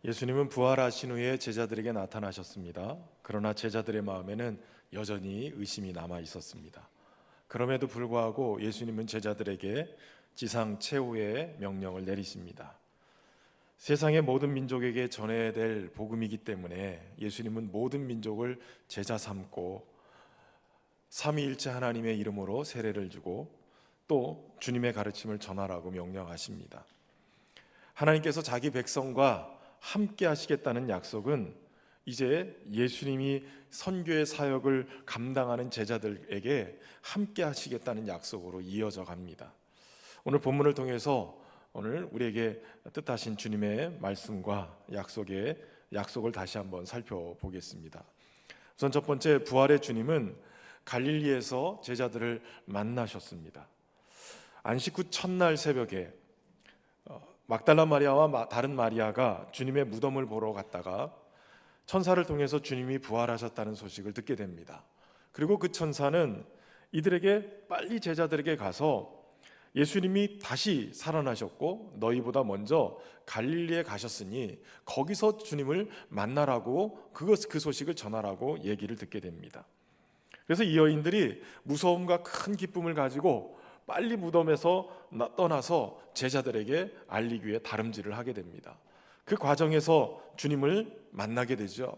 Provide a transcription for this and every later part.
예수님은 부활하신 후에 제자들에게 나타나셨습니다. 그러나 제자들의 마음에는 여전히 의심이 남아 있었습니다. 그럼에도 불구하고 예수님은 제자들에게 지상 최후의 명령을 내리십니다. 세상의 모든 민족에게 전해야 될 복음이기 때문에 예수님은 모든 민족을 제자 삼고 삼위일체 하나님의 이름으로 세례를 주고 또 주님의 가르침을 전하라고 명령하십니다. 하나님께서 자기 백성과 함께 하시겠다는 약속은 이제 예수님이 선교의 사역을 감당하는 제자들에게 함께 하시겠다는 약속으로 이어져 갑니다. 오늘 본문을 통해서 오늘 우리에게 뜻하신 주님의 말씀과 약속을 다시 한번 살펴보겠습니다. 우선 첫 번째, 부활의 주님은 갈릴리에서 제자들을 만나셨습니다. 안식 후 첫날 새벽에 막달라 마리아와 다른 마리아가 주님의 무덤을 보러 갔다가 천사를 통해서 주님이 부활하셨다는 소식을 듣게 됩니다. 그리고 그 천사는 이들에게 빨리 제자들에게 가서 예수님이 다시 살아나셨고 너희보다 먼저 갈릴리에 가셨으니 거기서 주님을 만나라고 그 소식을 전하라고 얘기를 듣게 됩니다. 그래서 이 여인들이 무서움과 큰 기쁨을 가지고 빨리 무덤에서 떠나서 제자들에게 알리기 위해 다름질을 하게 됩니다. 그 과정에서 주님을 만나게 되죠.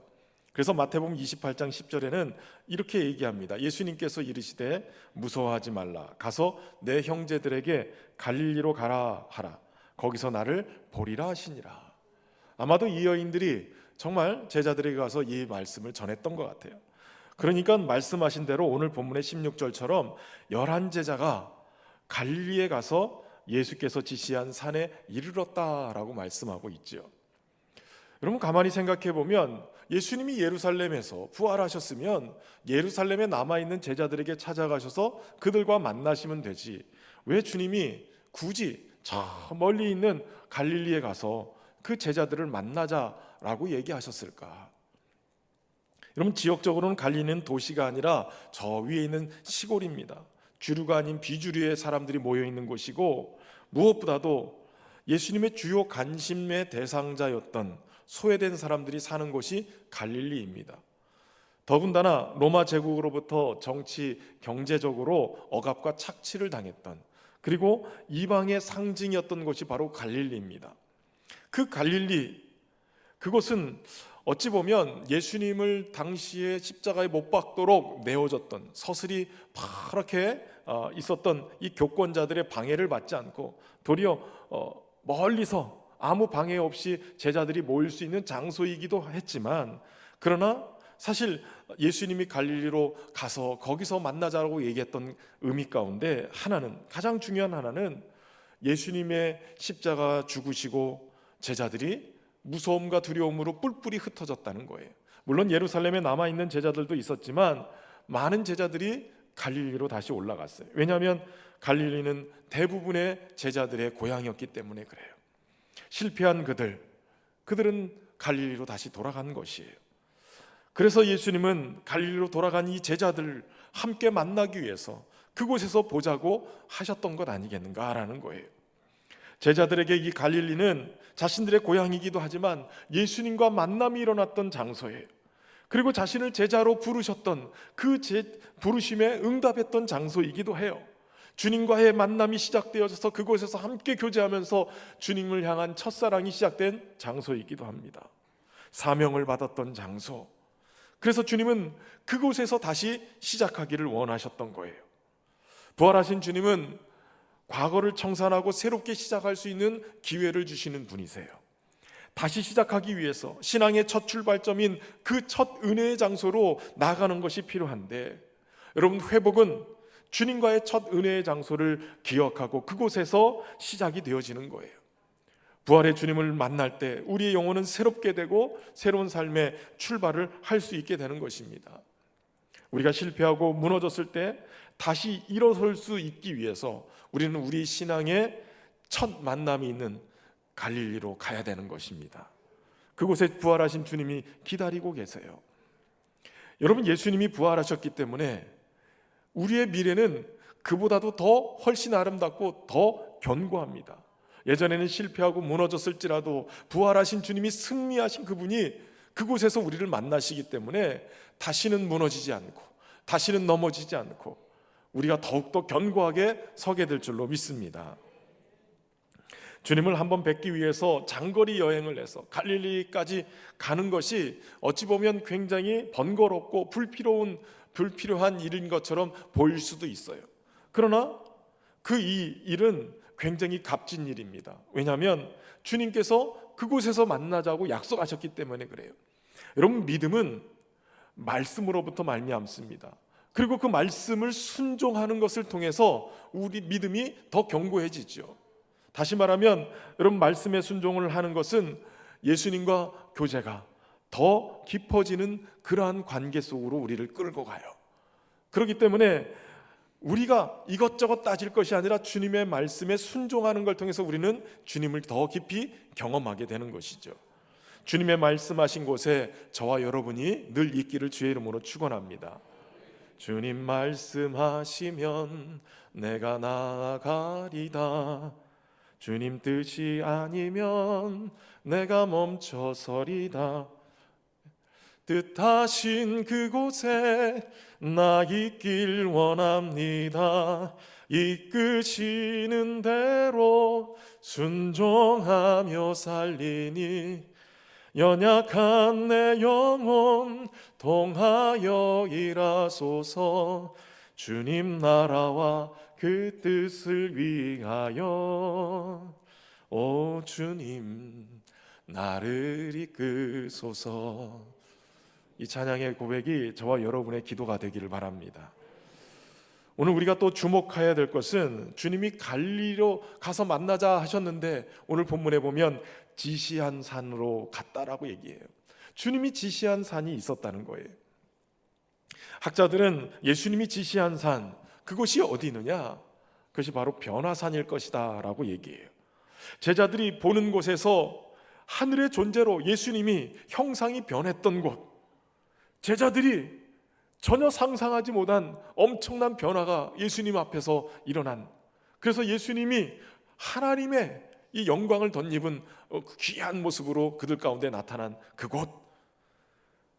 그래서 마태복음 28장 10절에는 이렇게 얘기합니다. 예수님께서 이르시되 무서워하지 말라. 가서 내 형제들에게 갈릴리로 가라 하라. 거기서 나를 보리라 하시니라. 아마도 이 여인들이 정말 제자들에게 가서 이 말씀을 전했던 것 같아요. 그러니까 말씀하신 대로 오늘 본문의 16절처럼 11제자가 갈릴리에 가서 예수께서 지시한 산에 이르렀다라고 말씀하고 있죠. 여러분 가만히 생각해 보면 예수님이 예루살렘에서 부활하셨으면 예루살렘에 남아있는 제자들에게 찾아가셔서 그들과 만나시면 되지, 왜 주님이 굳이 저 멀리 있는 갈릴리에 가서 그 제자들을 만나자라고 얘기하셨을까? 여러분 지역적으로는 갈릴리는 도시가 아니라 저 위에 있는 시골입니다. 주류가 아닌 비주류의 사람들이 모여있는 곳이고, 무엇보다도 예수님의 주요 관심의 대상자였던 소외된 사람들이 사는 곳이 갈릴리입니다. 더군다나 로마 제국으로부터 정치, 경제적으로 억압과 착취를 당했던, 그리고 이방의 상징이었던 곳이 바로 갈릴리입니다. 그 갈릴리, 그곳은 어찌 보면 예수님을 당시에 십자가에 못 박도록 내어줬던, 서슬이 파랗게 있었던 이 교권자들의 방해를 받지 않고 도리어 멀리서 아무 방해 없이 제자들이 모일 수 있는 장소이기도 했지만, 그러나 사실 예수님이 갈릴리로 가서 거기서 만나자고 얘기했던 의미 가운데 하나는, 가장 중요한 하나는 예수님의 십자가 죽으시고 제자들이 무서움과 두려움으로 뿔뿔이 흩어졌다는 거예요. 물론 예루살렘에 남아있는 제자들도 있었지만 많은 제자들이 갈릴리로 다시 올라갔어요. 왜냐하면 갈릴리는 대부분의 제자들의 고향이었기 때문에 그래요. 실패한 그들은 갈릴리로 다시 돌아간 것이에요. 그래서 예수님은 갈릴리로 돌아간 이 제자들을 함께 만나기 위해서 그곳에서 보자고 하셨던 것 아니겠는가라는 거예요. 제자들에게 이 갈릴리는 자신들의 고향이기도 하지만 예수님과 만남이 일어났던 장소예요. 그리고 자신을 제자로 부르셨던 그 부르심에 응답했던 장소이기도 해요. 주님과의 만남이 시작되어져서 그곳에서 함께 교제하면서 주님을 향한 첫사랑이 시작된 장소이기도 합니다. 사명을 받았던 장소. 그래서 주님은 그곳에서 다시 시작하기를 원하셨던 거예요. 부활하신 주님은 과거를 청산하고 새롭게 시작할 수 있는 기회를 주시는 분이세요. 다시 시작하기 위해서 신앙의 첫 출발점인 그 첫 은혜의 장소로 나가는 것이 필요한데, 여러분 회복은 주님과의 첫 은혜의 장소를 기억하고 그곳에서 시작이 되어지는 거예요. 부활의 주님을 만날 때 우리의 영혼은 새롭게 되고 새로운 삶의 출발을 할 수 있게 되는 것입니다. 우리가 실패하고 무너졌을 때 다시 일어설 수 있기 위해서 우리는 우리 신앙의 첫 만남이 있는 갈릴리로 가야 되는 것입니다. 그곳에 부활하신 주님이 기다리고 계세요. 여러분 예수님이 부활하셨기 때문에 우리의 미래는 그보다도 더 훨씬 아름답고 더 견고합니다. 예전에는 실패하고 무너졌을지라도 부활하신 주님이, 승리하신 그분이 그곳에서 우리를 만나시기 때문에 다시는 무너지지 않고 다시는 넘어지지 않고 우리가 더욱더 견고하게 서게 될 줄로 믿습니다. 주님을 한번 뵙기 위해서 장거리 여행을 해서 갈릴리까지 가는 것이 어찌 보면 굉장히 번거롭고 불필요한 일인 것처럼 보일 수도 있어요. 그러나 그 이 일은 굉장히 값진 일입니다. 왜냐하면 주님께서 그곳에서 만나자고 약속하셨기 때문에 그래요. 여러분, 믿음은 말씀으로부터 말미암습니다. 그리고 그 말씀을 순종하는 것을 통해서 우리 믿음이 더 견고해지죠. 다시 말하면 여러분, 말씀에 순종을 하는 것은 예수님과 교제가 더 깊어지는 그러한 관계 속으로 우리를 끌고 가요. 그렇기 때문에 우리가 이것저것 따질 것이 아니라 주님의 말씀에 순종하는 걸 통해서 우리는 주님을 더 깊이 경험하게 되는 것이죠. 주님의 말씀하신 곳에 저와 여러분이 늘 있기를 주의 이름으로 축원합니다. 주님 말씀하시면 내가 나아가리다. 주님 뜻이 아니면 내가 멈춰서리다. 뜻하신 그곳에 나 있길 원합니다. 이끄시는 대로 순종하며 살리니 연약한 내 영혼 통하여 일하소서. 주님 나라와 그 뜻을 위하여 오 주님 나를 이끄소서. 이 찬양의 고백이 저와 여러분의 기도가 되기를 바랍니다. 오늘 우리가 또 주목해야 될 것은 주님이 갈릴리로 가서 만나자 하셨는데 오늘 본문에 보면 지시한 산으로 갔다라고 얘기해요. 주님이 지시한 산이 있었다는 거예요. 학자들은 예수님이 지시한 산, 그곳이 어디 있느냐? 그것이 바로 변화산일 것이다 라고 얘기해요. 제자들이 보는 곳에서 하늘의 존재로 예수님이 형상이 변했던 곳, 제자들이 전혀 상상하지 못한 엄청난 변화가 예수님 앞에서 일어난, 그래서 예수님이 하나님의 이 영광을 덧입은 귀한 모습으로 그들 가운데 나타난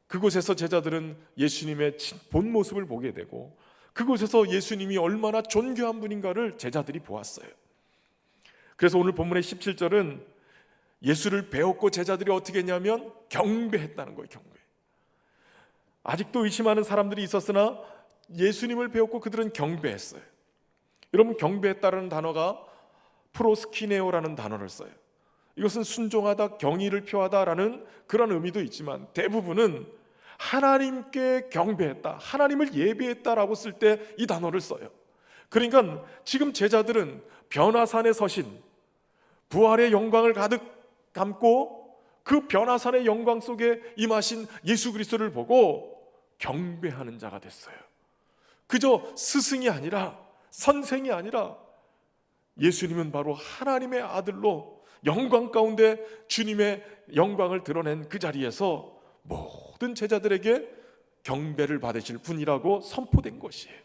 그곳에서 제자들은 예수님의 본 모습을 보게 되고 그곳에서 예수님이 얼마나 존귀한 분인가를 제자들이 보았어요. 그래서 오늘 본문의 17절은 예수를 배웠고 제자들이 어떻게 했냐면 경배했다는 거예요. 경배. 아직도 의심하는 사람들이 있었으나 예수님을 배웠고 그들은 경배했어요. 여러분, 경배했다라는 단어가 프로스키네오라는 단어를 써요. 이것은 순종하다, 경의를 표하다라는 그런 의미도 있지만 대부분은 하나님께 경배했다, 하나님을 예배했다라고 쓸 때 이 단어를 써요. 그러니까 지금 제자들은 변화산에 서신 부활의 영광을 가득 담고 그 변화산의 영광 속에 임하신 예수 그리스도를 보고 경배하는 자가 됐어요. 그저 스승이 아니라, 선생이 아니라 예수님은 바로 하나님의 아들로 영광 가운데 주님의 영광을 드러낸 그 자리에서 모든 제자들에게 경배를 받으실 분이라고 선포된 것이에요.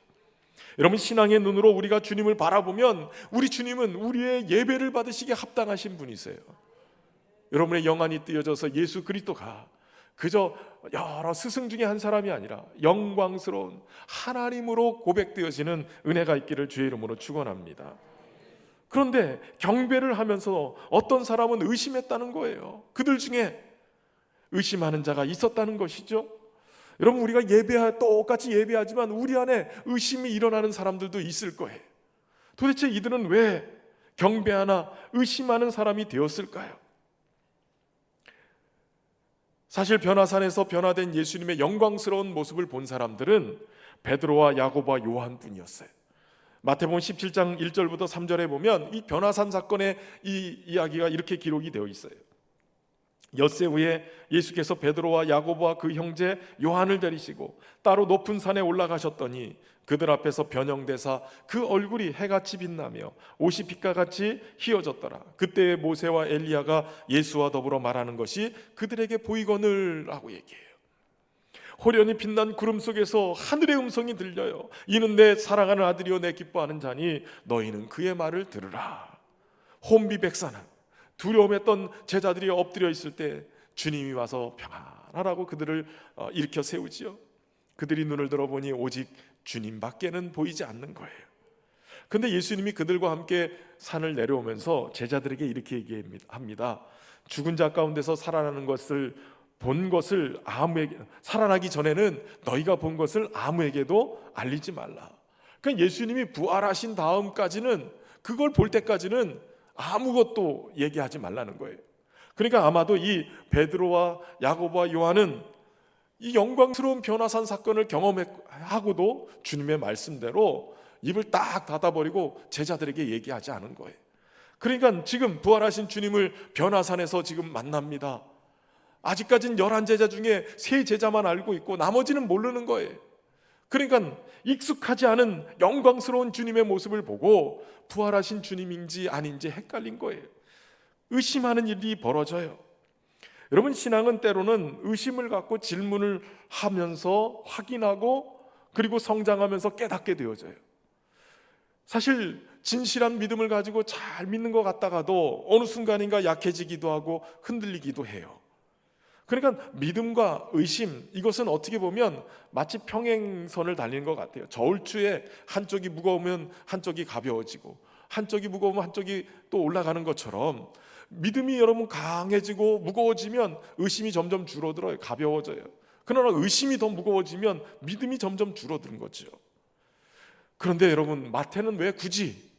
여러분, 신앙의 눈으로 우리가 주님을 바라보면 우리 주님은 우리의 예배를 받으시기에 합당하신 분이세요. 여러분의 영안이 뜨여져서 예수 그리스도가 그저 여러 스승 중에 한 사람이 아니라 영광스러운 하나님으로 고백되어지는 은혜가 있기를 주의 이름으로 축원합니다. 그런데 경배를 하면서 어떤 사람은 의심했다는 거예요. 그들 중에 의심하는 자가 있었다는 것이죠. 여러분, 우리가 똑같이 예배하지만 우리 안에 의심이 일어나는 사람들도 있을 거예요. 도대체 이들은 왜 경배하나 의심하는 사람이 되었을까요? 사실 변화산에서 변화된 예수님의 영광스러운 모습을 본 사람들은 베드로와 야고보와 요한뿐이었어요. 마태복음 17장 1절부터 3절에 보면 이 변화산 사건의 이 이야기가 이렇게 기록이 되어 있어요. 엿새 후에 예수께서 베드로와 야고보와 그 형제 요한을 데리시고 따로 높은 산에 올라가셨더니 그들 앞에서 변형되사 그 얼굴이 해같이 빛나며 옷이 빛과 같이 희어졌더라. 그때의 모세와 엘리야가 예수와 더불어 말하는 것이 그들에게 보이거늘 하고 얘기해요. 호련히 빛난 구름 속에서 하늘의 음성이 들려요. 이는 내 사랑하는 아들이요 내 기뻐하는 자니 너희는 그의 말을 들으라. 혼비백산한 두려움했던 제자들이 엎드려 있을 때 주님이 와서 평안하라고 그들을 일으켜 세우지요. 그들이 눈을 들어보니 오직 주님밖에는 보이지 않는 거예요. 근데 예수님이 그들과 함께 산을 내려오면서 제자들에게 이렇게 얘기합니다. 죽은 자 가운데서 살아나는 것을 본 것을 아무에게, 살아나기 전에는 너희가 본 것을 아무에게도 알리지 말라. 그러니까 예수님이 부활하신 다음까지는, 그걸 볼 때까지는 아무것도 얘기하지 말라는 거예요. 그러니까 아마도 이 베드로와 야고보와 요한은 이 영광스러운 변화산 사건을 경험하고도 주님의 말씀대로 입을 딱 닫아버리고 제자들에게 얘기하지 않은 거예요. 그러니까 지금 부활하신 주님을 변화산에서 지금 만납니다. 아직까지는 11제자 중에 3제자만 알고 있고 나머지는 모르는 거예요. 그러니까 익숙하지 않은 영광스러운 주님의 모습을 보고 부활하신 주님인지 아닌지 헷갈린 거예요. 의심하는 일이 벌어져요. 여러분, 신앙은 때로는 의심을 갖고 질문을 하면서 확인하고 그리고 성장하면서 깨닫게 되어져요. 사실 진실한 믿음을 가지고 잘 믿는 것 같다가도 어느 순간인가 약해지기도 하고 흔들리기도 해요. 그러니까 믿음과 의심, 이것은 어떻게 보면 마치 평행선을 달리는 것 같아요. 저울추에 한쪽이 무거우면 한쪽이 가벼워지고 한쪽이 무거우면 한쪽이 또 올라가는 것처럼 믿음이 여러분 강해지고 무거워지면 의심이 점점 줄어들어요. 가벼워져요. 그러나 의심이 더 무거워지면 믿음이 점점 줄어드는 거죠. 그런데 여러분, 마태는 왜 굳이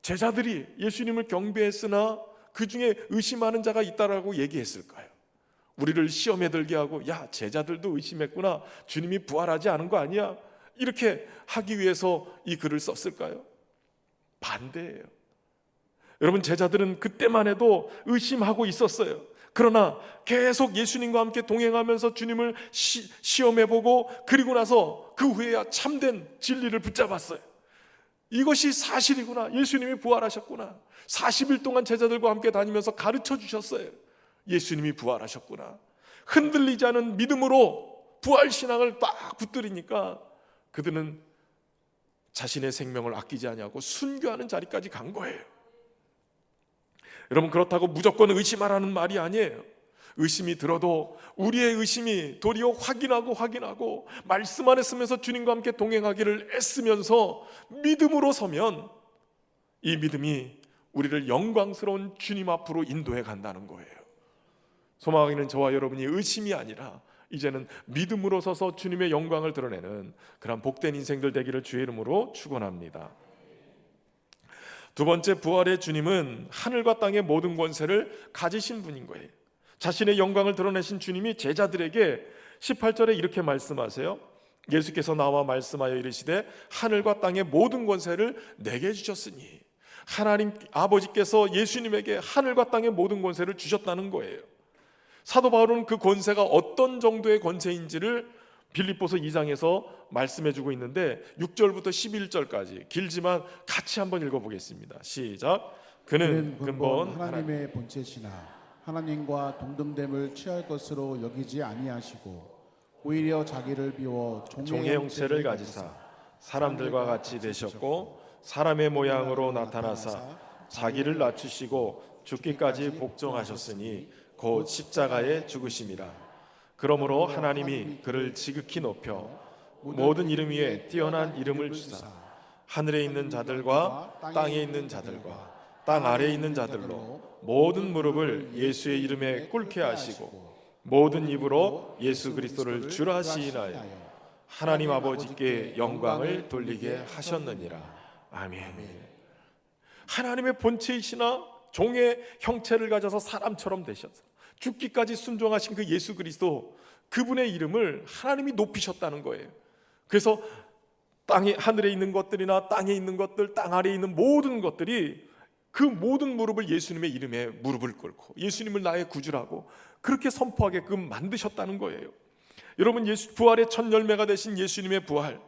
제자들이 예수님을 경배했으나 그 중에 의심하는 자가 있다라고 얘기했을까요? 우리를 시험에 들게 하고, 야, 제자들도 의심했구나, 주님이 부활하지 않은 거 아니야, 이렇게 하기 위해서 이 글을 썼을까요? 반대예요. 여러분, 제자들은 그때만 해도 의심하고 있었어요. 그러나 계속 예수님과 함께 동행하면서 주님을 시험해보고 그리고 나서 그 후에야 참된 진리를 붙잡았어요. 이것이 사실이구나, 예수님이 부활하셨구나. 40일 동안 제자들과 함께 다니면서 가르쳐 주셨어요. 예수님이 부활하셨구나. 흔들리지 않은 믿음으로 부활신앙을 딱 붙들으니까 그들은 자신의 생명을 아끼지 아니하고 순교하는 자리까지 간 거예요. 여러분, 그렇다고 무조건 의심하라는 말이 아니에요. 의심이 들어도 우리의 의심이 도리어 확인하고 말씀 안에 쓰면서 주님과 함께 동행하기를 애쓰면서 믿음으로 서면 이 믿음이 우리를 영광스러운 주님 앞으로 인도해 간다는 거예요. 소망하기는 저와 여러분이 의심이 아니라 이제는 믿음으로 서서 주님의 영광을 드러내는 그런 복된 인생들 되기를 주의 이름으로 축원합니다. 두 번째, 부활의 주님은 하늘과 땅의 모든 권세를 가지신 분인 거예요. 자신의 영광을 드러내신 주님이 제자들에게 18절에 이렇게 말씀하세요. 예수께서 나와 말씀하여 이르시되 하늘과 땅의 모든 권세를 내게 주셨으니, 하나님 아버지께서 예수님에게 하늘과 땅의 모든 권세를 주셨다는 거예요. 사도 바울은 그 권세가 어떤 정도의 권세인지를 빌립보서 2장에서 말씀해주고 있는데 6절부터 11절까지 길지만 같이 한번 읽어보겠습니다. 시작. 그는 근본 하나님의 본체시나 하나님과 동등됨을 취할 것으로 여기지 아니하시고 오히려 자기를 비워 종의 형체를 가지사 사람들과 같이 되셨고 사람의 모양으로 나타나사 자기를 낮추시고 죽기까지 복종하셨으니 곧 십자가에 죽으심이라. 그러므로 하나님이 그를 지극히 높여 모든 이름 위에 뛰어난 이름을 주사 하늘에 있는 자들과 땅에 있는 자들과 땅 아래에 있는 자들로 모든 무릎을 예수의 이름에 꿇게 하시고 모든 입으로 예수 그리스도를 주라 시인하여 하나님 아버지께 영광을 돌리게 하셨느니라. 아멘. 하나님의 본체이시나 종의 형체를 가져서 사람처럼 되셔서 죽기까지 순종하신 그 예수 그리스도, 그분의 이름을 하나님이 높이셨다는 거예요. 그래서 땅에, 하늘에 있는 것들이나 땅에 있는 것들, 땅 아래에 있는 모든 것들이 그 모든 무릎을 예수님의 이름에 무릎을 꿇고 예수님을 나의 구주라고 그렇게 선포하게끔 만드셨다는 거예요. 여러분, 부활의 첫 열매가 되신 예수님의 부활,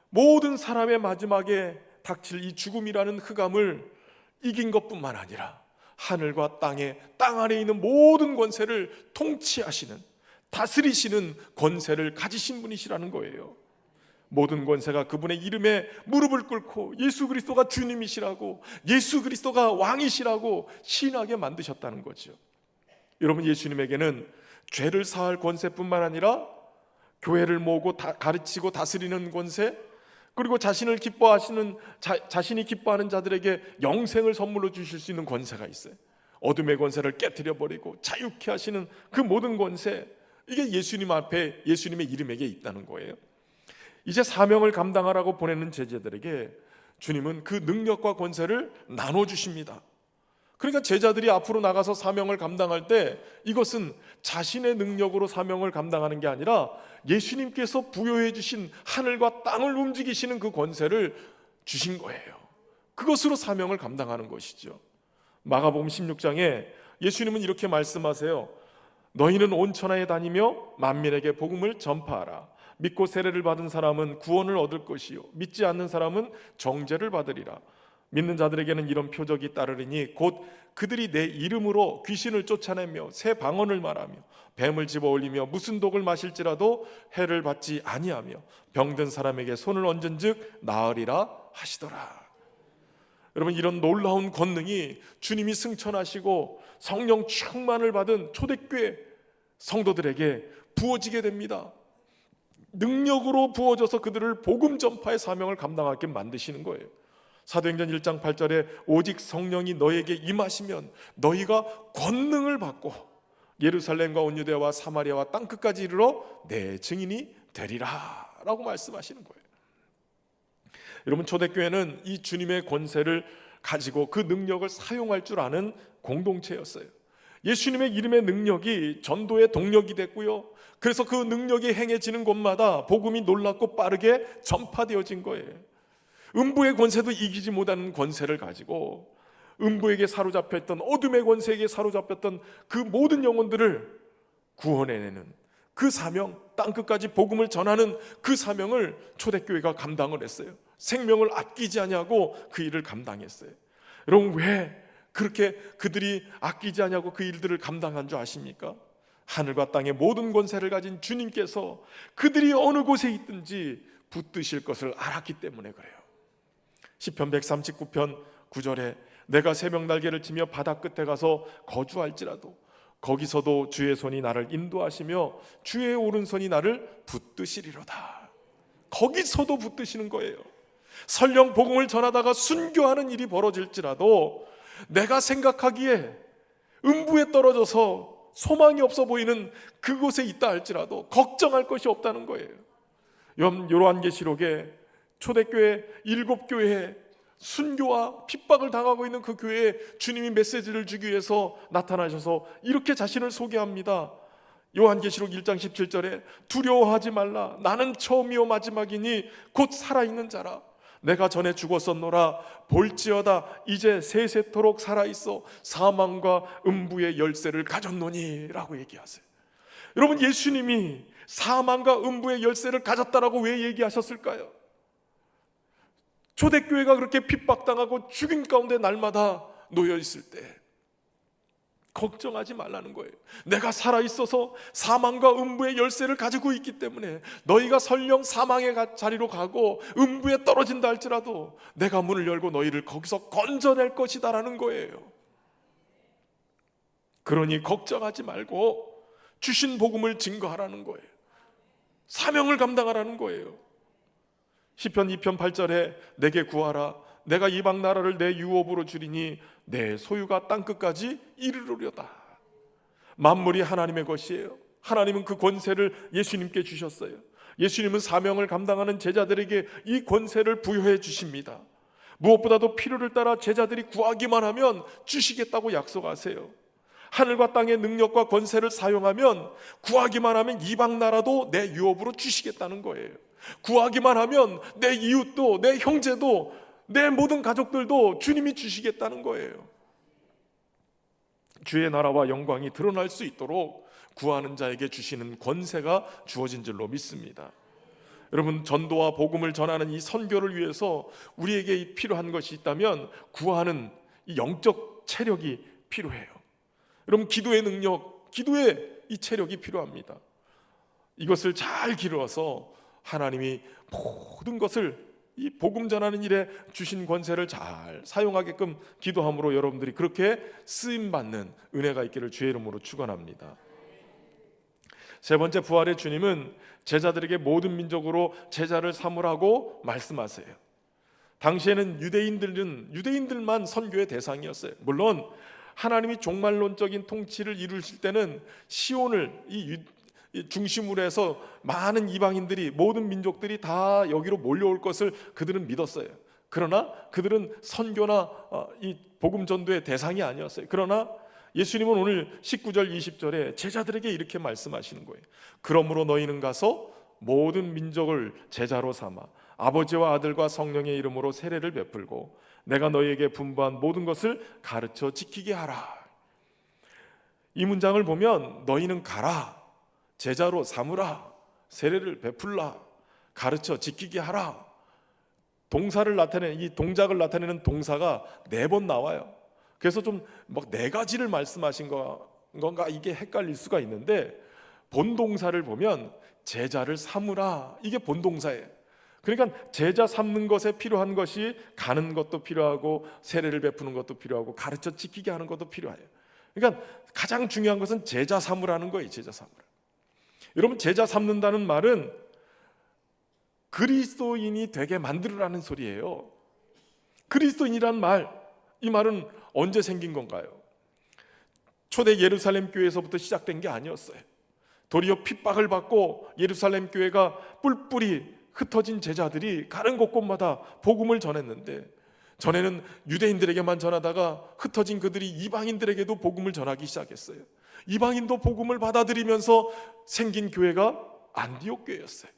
모든 사람의 마지막에 닥칠 이 죽음이라는 흑암을 이긴 것뿐만 아니라 하늘과 땅에, 땅 아래에 있는 모든 권세를 통치하시는, 다스리시는 권세를 가지신 분이시라는 거예요. 모든 권세가 그분의 이름에 무릎을 꿇고 예수 그리스도가 주님이시라고, 예수 그리스도가 왕이시라고 신하게 만드셨다는 거죠. 여러분, 예수님에게는 죄를 사할 권세뿐만 아니라 교회를 모으고 가르치고 다스리는 권세, 그리고 자신이 기뻐하는 자들에게 영생을 선물로 주실 수 있는 권세가 있어요. 어둠의 권세를 깨뜨려 버리고 자유케 하시는 그 모든 권세, 이게 예수님 앞에, 예수님의 이름에게 있다는 거예요. 이제 사명을 감당하라고 보내는 제자들에게 주님은 그 능력과 권세를 나눠주십니다. 그러니까 제자들이 앞으로 나가서 사명을 감당할 때 이것은 자신의 능력으로 사명을 감당하는 게 아니라 예수님께서 부여해 주신 하늘과 땅을 움직이시는 그 권세를 주신 거예요. 그것으로 사명을 감당하는 것이죠. 마가복음 16장에 예수님은 이렇게 말씀하세요. 너희는 온 천하에 다니며 만민에게 복음을 전파하라. 믿고 세례를 받은 사람은 구원을 얻을 것이요 믿지 않는 사람은 정죄를 받으리라. 믿는 자들에게는 이런 표적이 따르리니 곧 그들이 내 이름으로 귀신을 쫓아내며 새 방언을 말하며 뱀을 집어올리며 무슨 독을 마실지라도 해를 받지 아니하며 병든 사람에게 손을 얹은즉 나으리라 하시더라. 여러분, 이런 놀라운 권능이 주님이 승천하시고 성령 충만을 받은 초대교회 성도들에게 부어지게 됩니다. 능력으로 부어져서 그들을 복음 전파의 사명을 감당하게 만드시는 거예요. 사도행전 1장 8절에 오직 성령이 너에게 임하시면 너희가 권능을 받고 예루살렘과 온 유대와 사마리아와 땅끝까지 이르러 내 증인이 되리라 라고 말씀하시는 거예요. 여러분, 초대교회는 이 주님의 권세를 가지고 그 능력을 사용할 줄 아는 공동체였어요. 예수님의 이름의 능력이 전도의 동력이 됐고요. 그래서 그 능력이 행해지는 곳마다 복음이 놀랍고 빠르게 전파되어진 거예요. 음부의 권세도 이기지 못하는 권세를 가지고 음부에게 사로잡혔던, 어둠의 권세에게 사로잡혔던 그 모든 영혼들을 구원해내는 그 사명, 땅끝까지 복음을 전하는 그 사명을 초대교회가 감당을 했어요. 생명을 아끼지 아니하고 그 일을 감당했어요. 여러분, 왜 그렇게 그들이 아끼지 아니하고 그 일들을 감당한 줄 아십니까? 하늘과 땅의 모든 권세를 가진 주님께서 그들이 어느 곳에 있든지 붙드실 것을 알았기 때문에 그래요. 시편 139편 9절에 내가 새벽 날개를 치며 바다 끝에 가서 거주할지라도 거기서도 주의 손이 나를 인도하시며 주의 오른손이 나를 붙드시리로다. 거기서도 붙드시는 거예요. 설령 복음을 전하다가 순교하는 일이 벌어질지라도 내가 생각하기에 음부에 떨어져서 소망이 없어 보이는 그곳에 있다 할지라도 걱정할 것이 없다는 거예요. 요한계시록에 초대교회 7교회에 순교와 핍박을 당하고 있는 그 교회에 주님이 메시지를 주기 위해서 나타나셔서 이렇게 자신을 소개합니다. 요한계시록 1장 17절에 두려워하지 말라. 나는 처음이요 마지막이니 곧 살아있는 자라. 내가 전에 죽었었노라. 볼지어다 이제 세세토록 살아있어 사망과 음부의 열쇠를 가졌노니 라고 얘기하세요. 여러분, 예수님이 사망과 음부의 열쇠를 가졌다라고 왜 얘기하셨을까요? 초대교회가 그렇게 핍박당하고 죽임 가운데 날마다 놓여있을 때 걱정하지 말라는 거예요. 내가 살아있어서 사망과 음부의 열쇠를 가지고 있기 때문에 너희가 설령 사망의 자리로 가고 음부에 떨어진다 할지라도 내가 문을 열고 너희를 거기서 건져낼 것이다 라는 거예요. 그러니 걱정하지 말고 주신 복음을 증거하라는 거예요. 사명을 감당하라는 거예요. 시편 2편 8절에 내게 구하라. 내가 이방 나라를 내 유업으로 주리니 내 소유가 땅끝까지 이르르려다. 만물이 하나님의 것이에요. 하나님은 그 권세를 예수님께 주셨어요. 예수님은 사명을 감당하는 제자들에게 이 권세를 부여해 주십니다. 무엇보다도 필요를 따라 제자들이 구하기만 하면 주시겠다고 약속하세요. 하늘과 땅의 능력과 권세를 사용하면 구하기만 하면 이방 나라도 내 유업으로 주시겠다는 거예요. 구하기만 하면 내 이웃도, 내 형제도, 내 모든 가족들도 주님이 주시겠다는 거예요. 주의 나라와 영광이 드러날 수 있도록 구하는 자에게 주시는 권세가 주어진 줄로 믿습니다. 여러분, 전도와 복음을 전하는 이 선교를 위해서 우리에게 필요한 것이 있다면 구하는 이 영적 체력이 필요해요. 여러분, 기도의 능력, 기도의 이 체력이 필요합니다. 이것을 잘 기르어서 하나님이 모든 것을 이 복음 전하는 일에 주신 권세를 잘 사용하게끔 기도함으로 여러분들이 그렇게 쓰임받는 은혜가 있기를 주의 이름으로 축원합니다. 세 번째, 부활의 주님은 제자들에게 모든 민족으로 제자를 삼으라고 말씀하세요. 당시에는 유대인들만 선교의 대상이었어요. 물론 하나님이 종말론적인 통치를 이루실 때는 시온을 이 중심으로 해서 많은 이방인들이, 모든 민족들이 다 여기로 몰려올 것을 그들은 믿었어요. 그러나 그들은 선교나 이 복음 전도의 대상이 아니었어요. 그러나 예수님은 오늘 19절 20절에 제자들에게 이렇게 말씀하시는 거예요. 그러므로 너희는 가서 모든 민족을 제자로 삼아 아버지와 아들과 성령의 이름으로 세례를 베풀고 내가 너희에게 분부한 모든 것을 가르쳐 지키게 하라. 이 문장을 보면 너희는 가라, 제자로 삼으라, 세례를 베풀라, 가르쳐 지키게 하라, 동사를 나타내는, 이 동작을 나타내는 동사가 4번 나와요. 그래서 좀 막 4가지를 말씀하신 건가 이게 헷갈릴 수가 있는데, 본동사를 보면 제자를 삼으라, 이게 본동사예요. 그러니까 제자 삼는 것에 필요한 것이 가는 것도 필요하고 세례를 베푸는 것도 필요하고 가르쳐 지키게 하는 것도 필요해요. 그러니까 가장 중요한 것은 제자 삼으라는 거예요. 제자 삼으라. 여러분, 제자 삼는다는 말은 그리스도인이 되게 만들으라는 소리예요. 그리스도인이란 말, 이 말은 언제 생긴 건가요? 초대 예루살렘 교회에서부터 시작된 게 아니었어요. 도리어 핍박을 받고 예루살렘 교회가 뿔뿔이 흩어진 제자들이 가는 곳곳마다 복음을 전했는데, 전에는 유대인들에게만 전하다가 흩어진 그들이 이방인들에게도 복음을 전하기 시작했어요. 이방인도 복음을 받아들이면서 생긴 교회가 안디옥 교회였어요.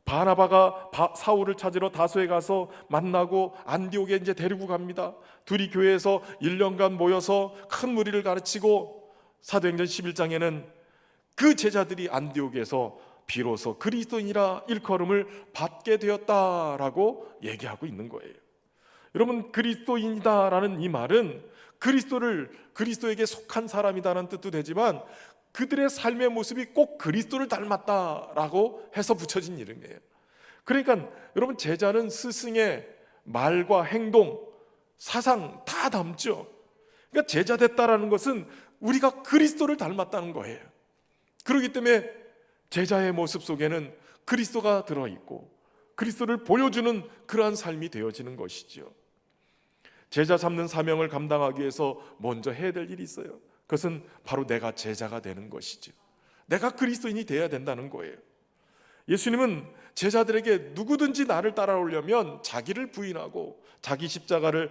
바나바가 사울을 찾으러 다소에 가서 만나고 안디옥에 이제 데리고 갑니다. 둘이 교회에서 1년간 모여서 큰 무리를 가르치고 사도행전 11장에는 그 제자들이 안디옥에서 비로소 그리스도인이라 일컬음을 받게 되었다라고 얘기하고 있는 거예요. 여러분, 그리스도인이다라는 이 말은 그리스도에게 속한 사람이다라는 뜻도 되지만 그들의 삶의 모습이 꼭 그리스도를 닮았다라고 해서 붙여진 이름이에요. 그러니까 여러분, 제자는 스승의 말과 행동, 사상 다 담죠. 그러니까 제자 됐다라는 것은 우리가 그리스도를 닮았다는 거예요. 그렇기 때문에 제자의 모습 속에는 그리스도가 들어있고 그리스도를 보여주는 그러한 삶이 되어지는 것이죠. 제자 삼는 사명을 감당하기 위해서 먼저 해야 될 일이 있어요. 그것은 바로 내가 제자가 되는 것이죠. 내가 그리스도인이 되어야 된다는 거예요. 예수님은 제자들에게 누구든지 나를 따라오려면 자기를 부인하고 자기 십자가를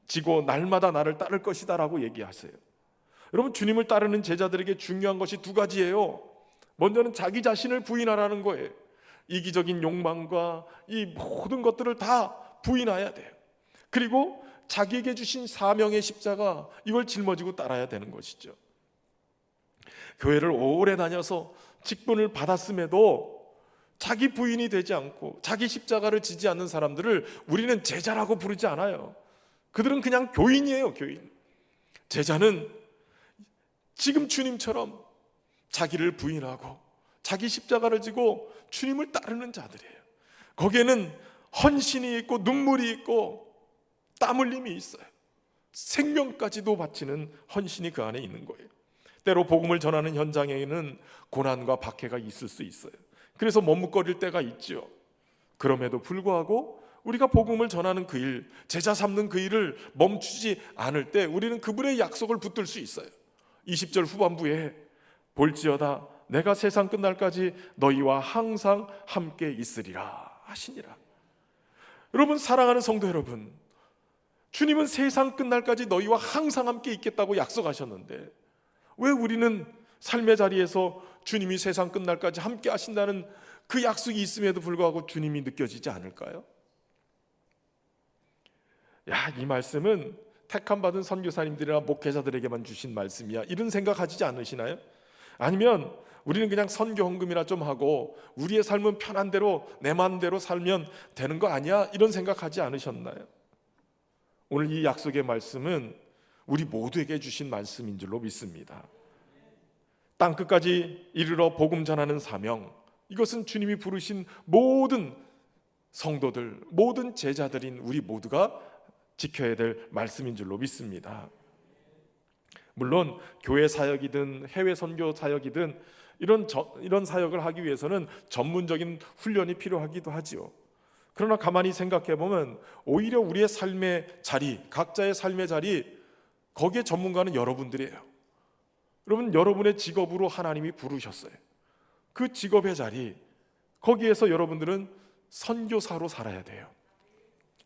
지고 날마다 나를 따를 것이다 라고 얘기하세요. 여러분, 주님을 따르는 제자들에게 중요한 것이 2가지예요. 먼저는 자기 자신을 부인하라는 거예요. 이기적인 욕망과 이 모든 것들을 다 부인해야 돼요. 그리고 자기에게 주신 사명의 십자가, 이걸 짊어지고 따라야 되는 것이죠. 교회를 오래 다녀서 직분을 받았음에도 자기 부인이 되지 않고 자기 십자가를 지지 않는 사람들을 우리는 제자라고 부르지 않아요. 그들은 그냥 교인이에요. 교인. 제자는 지금 주님처럼 자기를 부인하고 자기 십자가를 지고 주님을 따르는 자들이에요. 거기에는 헌신이 있고 눈물이 있고 땀 흘림이 있어요. 생명까지도 바치는 헌신이 그 안에 있는 거예요. 때로 복음을 전하는 현장에는 고난과 박해가 있을 수 있어요. 그래서 머뭇거릴 때가 있죠. 그럼에도 불구하고 우리가 복음을 전하는 그 일, 제자 삼는 그 일을 멈추지 않을 때 우리는 그분의 약속을 붙들 수 있어요. 20절 후반부에 볼지어다 내가 세상 끝날까지 너희와 항상 함께 있으리라 하시니라. 여러분, 사랑하는 성도 여러분, 주님은 세상 끝날까지 너희와 항상 함께 있겠다고 약속하셨는데 왜 우리는 삶의 자리에서 주님이 세상 끝날까지 함께 하신다는 그 약속이 있음에도 불구하고 주님이 느껴지지 않을까요? 이 말씀은 택함받은 선교사님들이나 목회자들에게만 주신 말씀이야, 이런 생각하지 않으시나요? 아니면 우리는 그냥 선교 헌금이나 좀 하고 우리의 삶은 편한 대로 내 마음대로 살면 되는 거 아니야? 이런 생각하지 않으셨나요? 오늘 이 약속의 말씀은 우리 모두에게 주신 말씀인 줄로 믿습니다. 땅끝까지 이르러 복음 전하는 사명, 이것은 주님이 부르신 모든 성도들, 모든 제자들인 우리 모두가 지켜야 될 말씀인 줄로 믿습니다. 물론 교회 사역이든 해외 선교 사역이든 이런 사역을 하기 위해서는 전문적인 훈련이 필요하기도 하지요. 그러나 가만히 생각해 보면 오히려 우리의 삶의 자리, 각자의 삶의 자리, 거기에 전문가는 여러분들이에요. 여러분, 여러분의 직업으로 하나님이 부르셨어요. 그 직업의 자리, 거기에서 여러분들은 선교사로 살아야 돼요.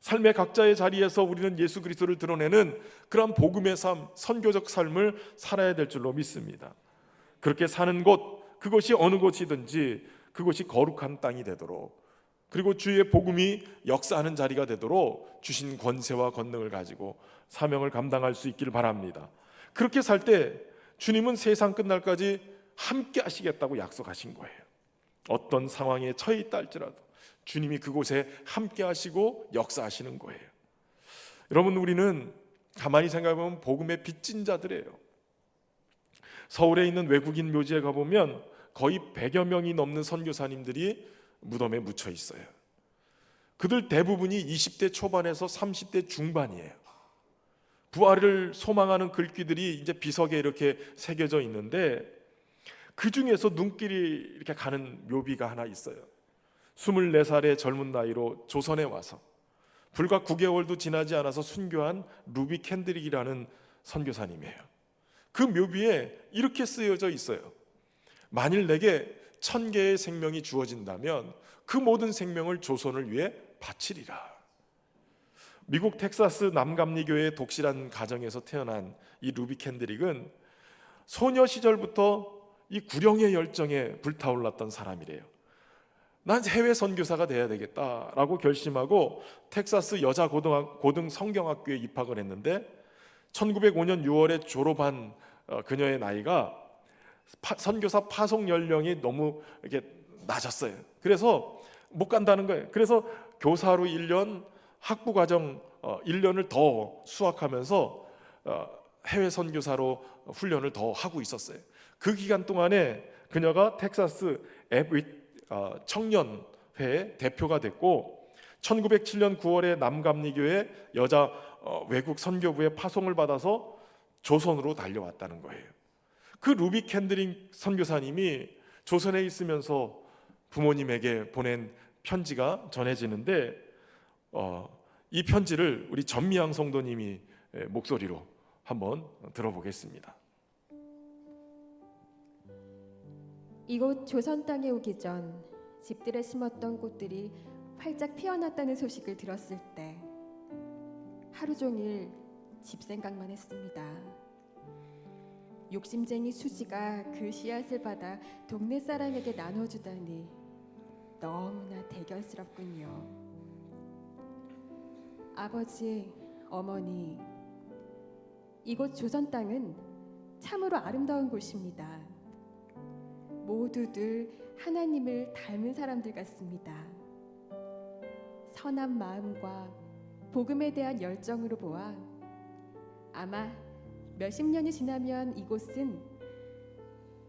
삶의 각자의 자리에서 우리는 예수 그리스도를 드러내는 그런 복음의 삶, 선교적 삶을 살아야 될 줄로 믿습니다. 그렇게 사는 곳, 그것이 어느 곳이든지 그것이 거룩한 땅이 되도록, 그리고 주의 복음이 역사하는 자리가 되도록 주신 권세와 권능을 가지고 사명을 감당할 수 있기를 바랍니다. 그렇게 살 때 주님은 세상 끝날까지 함께 하시겠다고 약속하신 거예요. 어떤 상황에 처해 있다 할지라도 주님이 그곳에 함께 하시고 역사하시는 거예요. 여러분, 우리는 가만히 생각해보면 복음의 빚진 자들이에요. 서울에 있는 외국인 묘지에 가보면 거의 100여 명이 넘는 선교사님들이 무덤에 묻혀 있어요. 그들 대부분이 20대 초반에서 30대 중반이에요. 부활을 소망하는 글귀들이 이제 비석에 이렇게 새겨져 있는데, 그 중에서 눈길이 이렇게 가는 묘비가 하나 있어요. 24살의 젊은 나이로 조선에 와서 불과 9개월도 지나지 않아서 순교한 루비 캔드릭이라는 선교사님이에요. 그 묘비에 이렇게 쓰여져 있어요. 만일 내게 1000개의 생명이 주어진다면 그 모든 생명을 조선을 위해 바치리라. 미국 텍사스 남감리교회의 독실한 가정에서 태어난 이 루비 캔드릭은 소녀 시절부터 이 구령의 열정에 불타올랐던 사람이래요. 난 해외 선교사가 돼야 되겠다라고 결심하고 텍사스 여자 고등 성경학교에 입학을 했는데 1905년 6월에 졸업한 그녀의 나이가 선교사 파송 연령이 너무 이렇게 낮았어요. 그래서 못 간다는 거예요. 그래서 교사로 1년, 학부 과정 1년을 더 수학하면서 해외 선교사로 훈련을 더 하고 있었어요. 그 기간 동안에 그녀가 텍사스 앱윗 청년회 대표가 됐고 1907년 9월에 남감리교회 여자 외국 선교부의 파송을 받아서 조선으로 달려왔다는 거예요. 그 루비 캔드릭 선교사님이 조선에 있으면서 부모님에게 보낸 편지가 전해지는데 이 편지를 우리 전미향 성도님이 목소리로 한번 들어보겠습니다. 이곳 조선 땅에 오기 전 집들에 심었던 꽃들이 활짝 피어났다는 소식을 들었을 때 하루 종일 집 생각만 했습니다. 욕심쟁이 수지가 그 씨앗을 받아 동네 사람에게 나눠주다니 너무나 대견스럽군요. 아버지, 어머니, 이곳 조선 땅은 참으로 아름다운 곳입니다. 모두들 하나님을 닮은 사람들 같습니다. 선한 마음과 복음에 대한 열정으로 보아 아마 몇십 년이 지나면 이곳은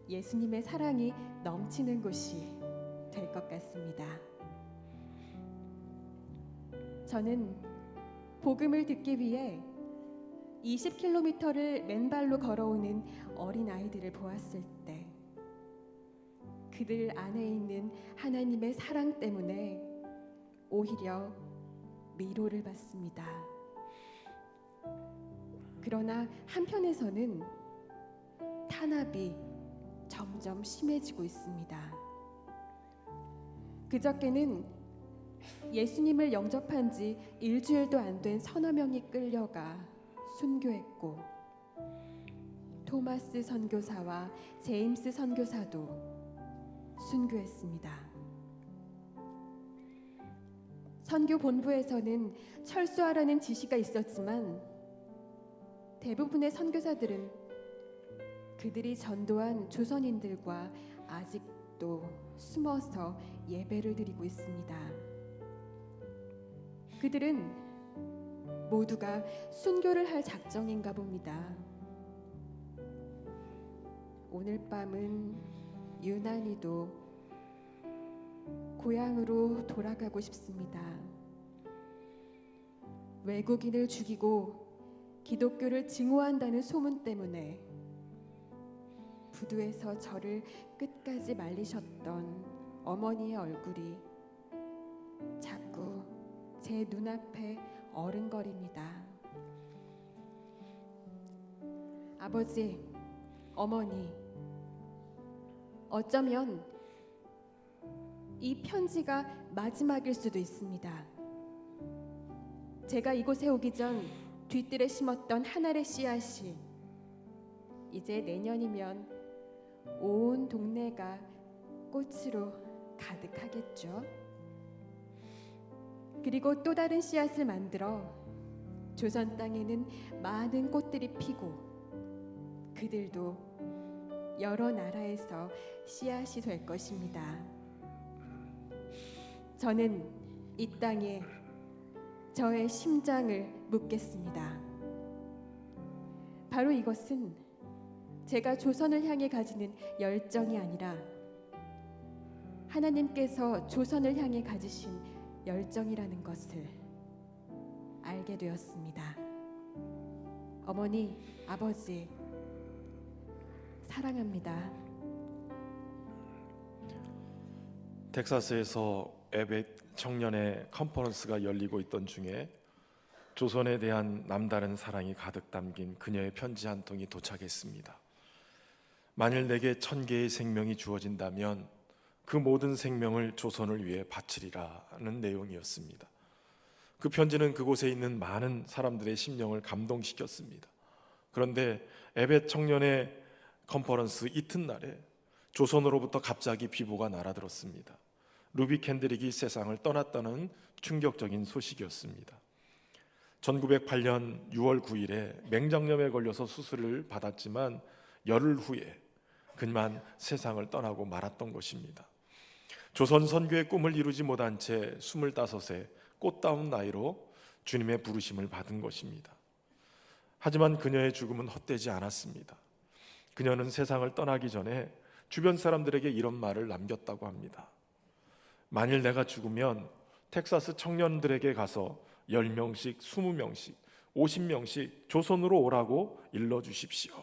예수님의 사랑이 넘치는 곳이 될 것 같습니다. 저는 복음을 듣기 위해 20km를 맨발로 걸어오는 어린 아이들을 보았을 때 그들 안에 있는 하나님의 사랑 때문에 오히려 위로를 받습니다. 그러나 한편에서는 탄압이 점점 심해지고 있습니다. 그저께는 예수님을 영접한 지 일주일도 안 된 서너 명이 끌려가 순교했고 토마스 선교사와 제임스 선교사도 순교했습니다. 선교 본부에서는 철수하라는 지시가 있었지만 대부분의 선교사들은 그들이 전도한 조선인들과 아직도 숨어서 예배를 드리고 있습니다. 그들은 모두가 순교를 할 작정인가 봅니다. 오늘 밤은 유난히도 고향으로 돌아가고 싶습니다. 외국인을 죽이고 기독교를 증오한다는 소문 때문에 부두에서 저를 끝까지 말리셨던 어머니의 얼굴이 자꾸 제 눈앞에 어른거립니다. 아버지, 어머니, 어쩌면 이 편지가 마지막일 수도 있습니다. 제가 이곳에 오기 전 뒤뜰에 심었던 한 알의 씨앗이 이제 내년이면 온 동네가 꽃으로 가득하겠죠. 그리고 또 다른 씨앗을 만들어 조선 땅에는 많은 꽃들이 피고 그들도 여러 나라에서 씨앗이 될 것입니다. 저는 이 땅에 저의 심장을 묻겠습니다. 바로 이것은 제가 조선을 향해 가지는 열정이 아니라 하나님께서 조선을 향해 가지신 열정이라는 것을 알게 되었습니다. 어머니, 아버지, 사랑합니다. 텍사스에서 에벳 청년의 컨퍼런스가 열리고 있던 중에 조선에 대한 남다른 사랑이 가득 담긴 그녀의 편지 한 통이 도착했습니다. 만일 내게 1000개의 생명이 주어진다면 그 모든 생명을 조선을 위해 바치리라는 내용이었습니다. 그 편지는 그곳에 있는 많은 사람들의 심령을 감동시켰습니다. 그런데 에벳 청년의 컨퍼런스 이튿날에 조선으로부터 갑자기 비보가 날아들었습니다. 루비 캔드릭이 세상을 떠났다는 충격적인 소식이었습니다. 1908년 6월 9일에 맹장염에 걸려서 수술을 받았지만 열흘 후에 그만 세상을 떠나고 말았던 것입니다. 조선 선교의 꿈을 이루지 못한 채 25세 꽃다운 나이로 주님의 부르심을 받은 것입니다. 하지만 그녀의 죽음은 헛되지 않았습니다. 그녀는 세상을 떠나기 전에 주변 사람들에게 이런 말을 남겼다고 합니다. 만일 내가 죽으면 텍사스 청년들에게 가서 10명씩, 20명씩, 50명씩 조선으로 오라고 일러주십시오.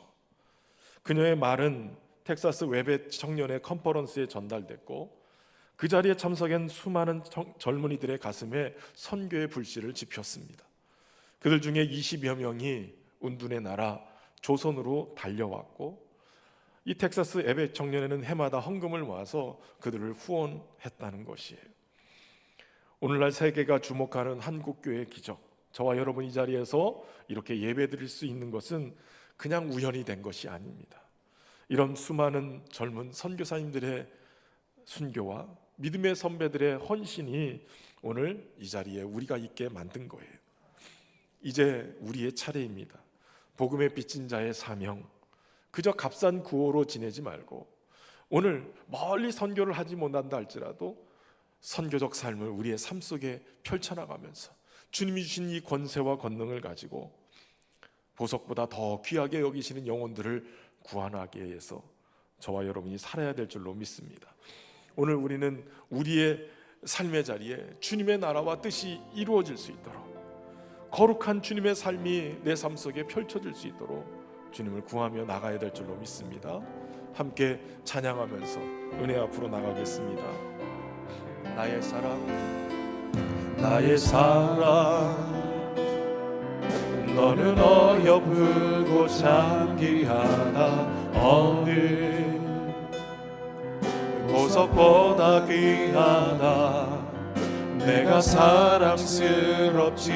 그녀의 말은 텍사스 웨벳 청년의 컨퍼런스에 전달됐고 그 자리에 참석한 수많은 젊은이들의 가슴에 선교의 불씨를 지폈습니다. 그들 중에 20여 명이 운둔의 나라 조선으로 달려왔고 이 텍사스 에벳 청년회는 해마다 헌금을 모아서 그들을 후원했다는 것이에요. 오늘날 세계가 주목하는 한국교회의 기적, 저와 여러분 이 자리에서 이렇게 예배드릴 수 있는 것은 그냥 우연이 된 것이 아닙니다. 이런 수많은 젊은 선교사님들의 순교와 믿음의 선배들의 헌신이 오늘 이 자리에 우리가 있게 만든 거예요. 이제 우리의 차례입니다. 복음의 빚진 자의 사명, 그저 값싼 구호로 지내지 말고 오늘 멀리 선교를 하지 못한다 할지라도 선교적 삶을 우리의 삶 속에 펼쳐나가면서 주님이 주신 이 권세와 권능을 가지고 보석보다 더 귀하게 여기시는 영혼들을 구원하기 위해서 저와 여러분이 살아야 될 줄로 믿습니다. 오늘 우리는 우리의 삶의 자리에 주님의 나라와 뜻이 이루어질 수 있도록 거룩한 주님의 삶이 내 삶 속에 펼쳐질 수 있도록 주님을 구하며 나가야 될 줄로 믿습니다. 함께 찬양하면서 은혜 앞으로 나가겠습니다. 나의 사랑, 나의 사랑, 너는 어여쁘고 장기하다. 어느 보석보다 귀하다. 내가 사랑스럽지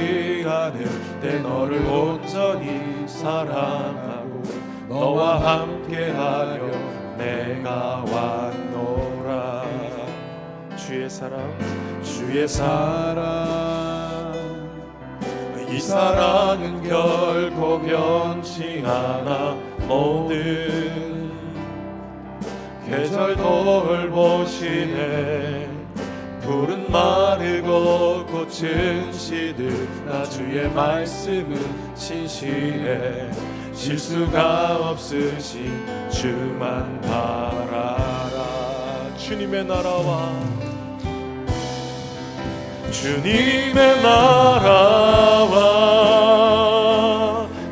않을 때 너를 온전히 사랑하고 너와 함께하려 내가 왔노라. 주의 사랑, 주의 사랑, 이 사랑은 결코 변치 않아. 모든 계절 돌보시네. 푸른 마르고 꽃은 시들나 주의 말씀은 신실해. 실수가 없으신 주만 바라라. 주님의 나라와 주님의 나라와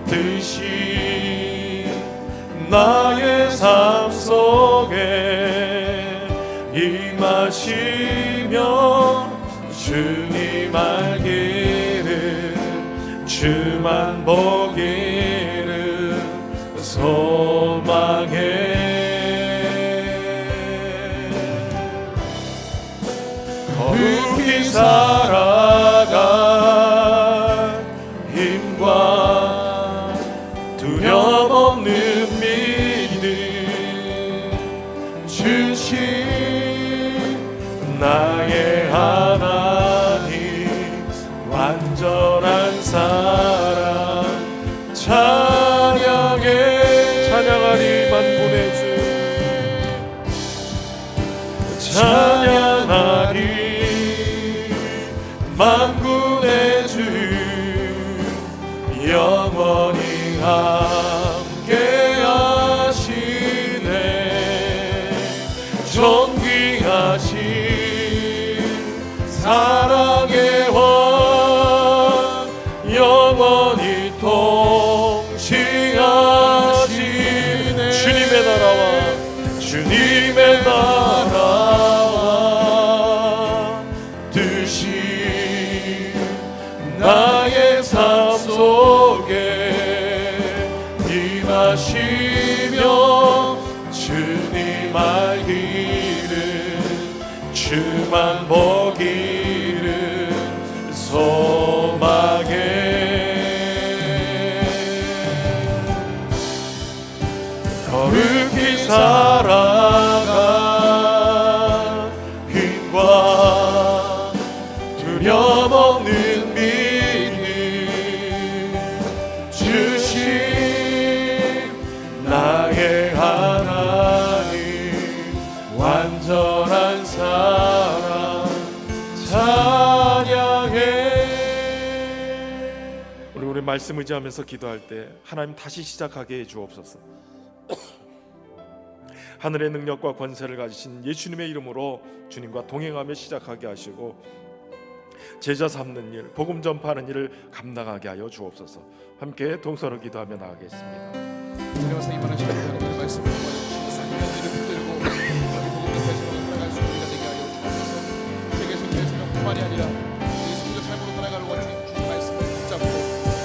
뜻이 나의 삶 속에 임하시며 주님 알기를 주만 보기를 소망해. 거룩히 살아갈 힘과 두려움 없는 믿음 주신 나의 하나님 완전한 사랑 찬양해. 찬양하리 만군의 주 찬양하리 만군의 주 영원히 함께 하시네. 존귀하신 사랑의 왕 영원히 통치하시네. 주님의 나라와 뜻이 나의 삶 속에 임하시며 주님 알기를 주만 보기를 소망해. 거룩히 살아갈 힘과 두려움 없는 믿음 주신 나의 하나님 완전한 사랑 찬양해. 우리 말씀 의지하면서 기도할 때 하나님 다시 시작하게 해 주옵소서. 하늘의 능력과 권세를 가지신 예수님의 이름으로 주님과 동행하며 시작하게 하시고 제자 삼는 일, 복음 전파하는 일을 감당하게 하여 주옵소서. 함께 동서로 기도하며 나가겠습니다. 내려와서 이만한 시간 하나님의 말씀을 보여주시고 삶의 붙들고 우리 복음 전파에서 살아갈 수 있게 되게 하여 주옵소서. 세계 성교에서는 뿐만이 아니라 우리 성도 삶으로 살아갈 원칙 주의 말씀을 붙잡고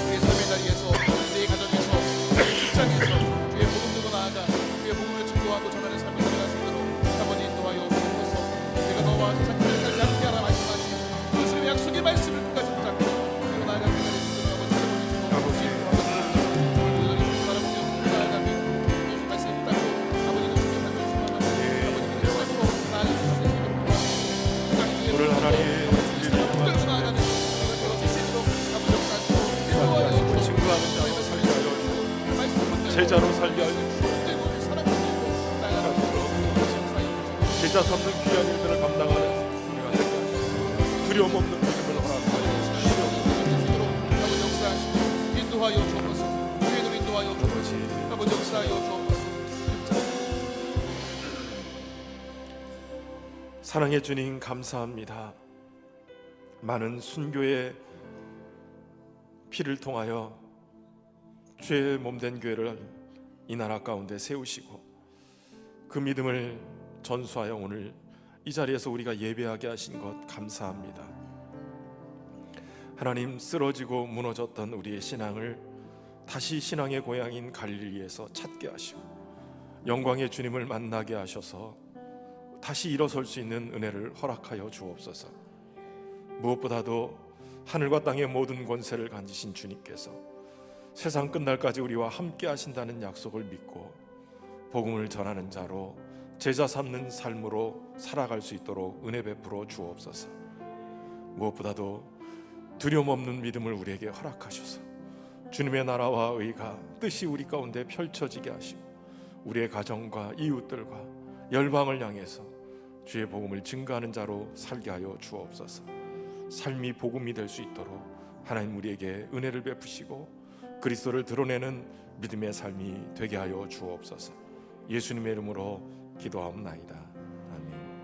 우리의 삶의 자리에서 우리의 가정에서 우리의 직장에서 주의 복음 들고 나아가 주의 복음을 증거하고 전하는 삶을 살아갈 수 있도록 아버지 인도하여 주옵소서. 우리가 너와 세상 끝까지 함께 하라 말씀하신 그 주님의 약속의 말씀을 끝까지 붙잡고 그리고 나아갈 때까지 아버지 인도하여 오늘 하나님 증거하는 자로 살게 하여 주옵소서. 제자로 살게 하여 주옵소서. 제자 삼는 귀한 일들을 감당하는 우리가 되게 하시옵소서. 두려움 없는 믿음을 허락하여 주옵소서. 인도하여 주옵소서. 교회를 인도하여 주옵소서. 아버지 역사하여 주옵소서. 사랑의 주님 감사합니다. 많은 순교의 피를 통하여 죄의 몸된 교회를 이 나라 가운데 세우시고 그 믿음을 전수하여 오늘 이 자리에서 우리가 예배하게 하신 것 감사합니다. 하나님, 쓰러지고 무너졌던 우리의 신앙을 다시 신앙의 고향인 갈릴리에서 찾게 하시고 영광의 주님을 만나게 하셔서 다시 일어설 수 있는 은혜를 허락하여 주옵소서. 무엇보다도 하늘과 땅의 모든 권세를 가지신 주님께서 세상 끝날까지 우리와 함께 하신다는 약속을 믿고 복음을 전하는 자로 제자 삼는 삶으로 살아갈 수 있도록 은혜 베풀어 주옵소서. 무엇보다도 두려움 없는 믿음을 우리에게 허락하셔서 주님의 나라와 의가 뜻이 우리 가운데 펼쳐지게 하시고 우리의 가정과 이웃들과 열방을 향해서 주의 복음을 증거하는 자로 살게 하여 주옵소서. 삶이 복음이 될 수 있도록 하나님 우리에게 은혜를 베푸시고 그리스도를 드러내는 믿음의 삶이 되게 하여 주옵소서. 예수님의 이름으로 기도하옵나이다.